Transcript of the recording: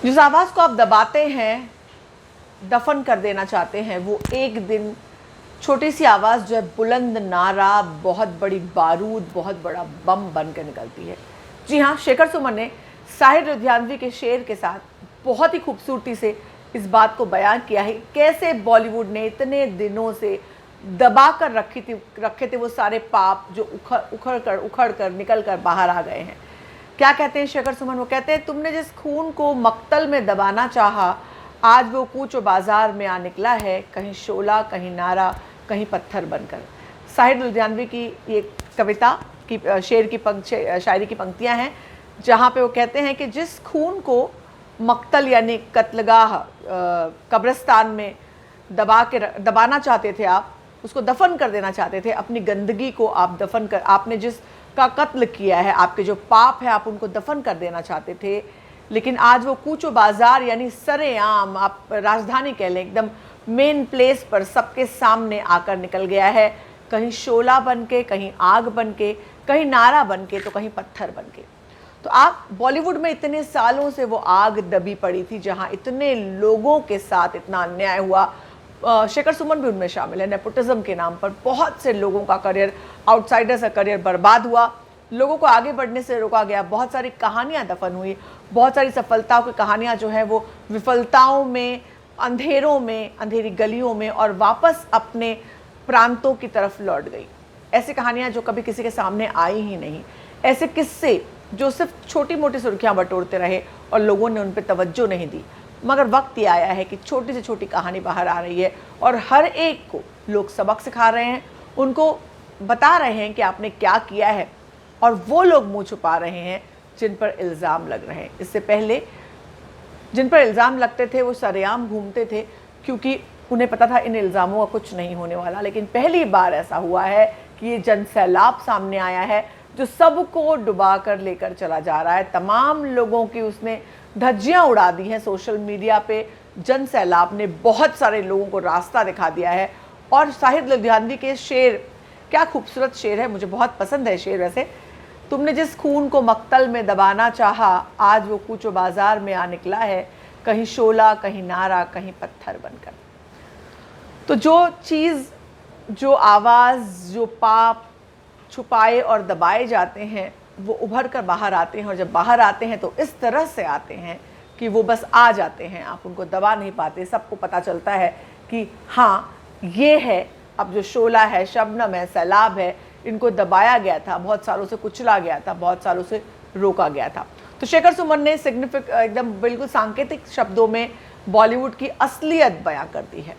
जिस आवाज़ को आप दबाते हैं, दफन कर देना चाहते हैं, वो एक दिन छोटी सी आवाज़ जो है बुलंद नारा, बहुत बड़ी बारूद, बहुत बड़ा बम बन के निकलती है। जी हाँ, शेखर सुमन ने साहिर लुधियानवी के शेर के साथ बहुत ही खूबसूरती से इस बात को बयान किया है कैसे बॉलीवुड ने इतने दिनों से दबा कर रखे थे वो सारे पाप जो उखड़ कर निकल कर बाहर आ गए हैं। क्या कहते हैं शेखर सुमन? वो कहते हैं, तुमने जिस खून को मक्तल में दबाना चाहा, आज वो कूच बाजार में आ निकला है, कहीं शोला, कहीं नारा, कहीं पत्थर बनकर। साहिर लुधियानवी की ये कविता की शेर की शायरी की पंक्तियां हैं, जहाँ पे वो कहते हैं कि जिस खून को मक्तल यानी कत्लगाह कब्रिस्तान में दबाना चाहते थे आप, उसको दफन कर देना चाहते थे, अपनी गंदगी को आप दफन कर, आपने जिसका कत्ल किया है, आपके जो पाप है आप उनको दफन कर देना चाहते थे, लेकिन आज वो कूचो बाजार यानी सरेआम, आप राजधानी कह लें, एकदम मेन प्लेस पर सबके सामने आकर निकल गया है, कहीं शोला बन के, कहीं आग बन के, कहीं नारा बन के, तो कहीं पत्थर बन के। तो आप बॉलीवुड में इतने सालों से वो आग दबी पड़ी थी जहां इतने लोगों के साथ इतना अन्याय हुआ। शेखर सुमन भी उनमें शामिल है। नेपोटिज्म के नाम पर बहुत से लोगों का करियर, आउटसाइडर्स का करियर बर्बाद हुआ, लोगों को आगे बढ़ने से रोका गया, बहुत सारी कहानियां दफन हुई, बहुत सारी सफलताओं की कहानियां जो है वो विफलताओं में, अंधेरों में, अंधेरी गलियों में और वापस अपने प्रांतों की तरफ लौट गई। ऐसी कहानियां जो कभी किसी के सामने आई ही नहीं, ऐसे किस्से जो सिर्फ छोटी मोटी सुर्खियां बटोरते रहे और लोगों ने उन पर तवज्जो नहीं दी। मगर वक्त ये आया है कि छोटी से छोटी कहानी बाहर आ रही है और हर एक को लोग सबक सिखा रहे हैं, उनको बता रहे हैं कि आपने क्या किया है, और वो लोग मुंह छुपा रहे हैं जिन पर इल्ज़ाम लग रहे हैं। इससे पहले जिन पर इल्ज़ाम लगते थे वो सरेआम घूमते थे क्योंकि उन्हें पता था इन इल्ज़ामों का कुछ नहीं होने वाला, लेकिन पहली बार ऐसा हुआ है कि ये जन सैलाब सामने आया है जो सबको डुबा कर लेकर चला जा रहा है। तमाम लोगों की उसने धज्जियां उड़ा दी हैं सोशल मीडिया पे। जन सैलाब ने बहुत सारे लोगों को रास्ता दिखा दिया है। और साहिर लुधियानवी के शेर, क्या खूबसूरत शेर है, मुझे बहुत पसंद है शेर। वैसे, तुमने जिस खून को मक्तल में दबाना चाहा, आज वो कूचो बाजार में आ निकला है, कहीं शोला, कहीं नारा, कहीं पत्थर बनकर। तो जो चीज़, जो आवाज़, जो पाप छुपाए और दबाए जाते हैं वो उभर कर बाहर आते हैं, और जब बाहर आते हैं तो इस तरह से आते हैं कि वो बस आ जाते हैं, आप उनको दबा नहीं पाते। सबको पता चलता है कि हाँ, ये है, अब जो शोला है, शबनम है, सैलाब है, इनको दबाया गया था, बहुत सालों से कुचला गया था, बहुत सालों से रोका गया था। तो शेखर सुमन ने एकदम बिल्कुल सांकेतिक शब्दों में बॉलीवुड की असलियत बयां कर दी है।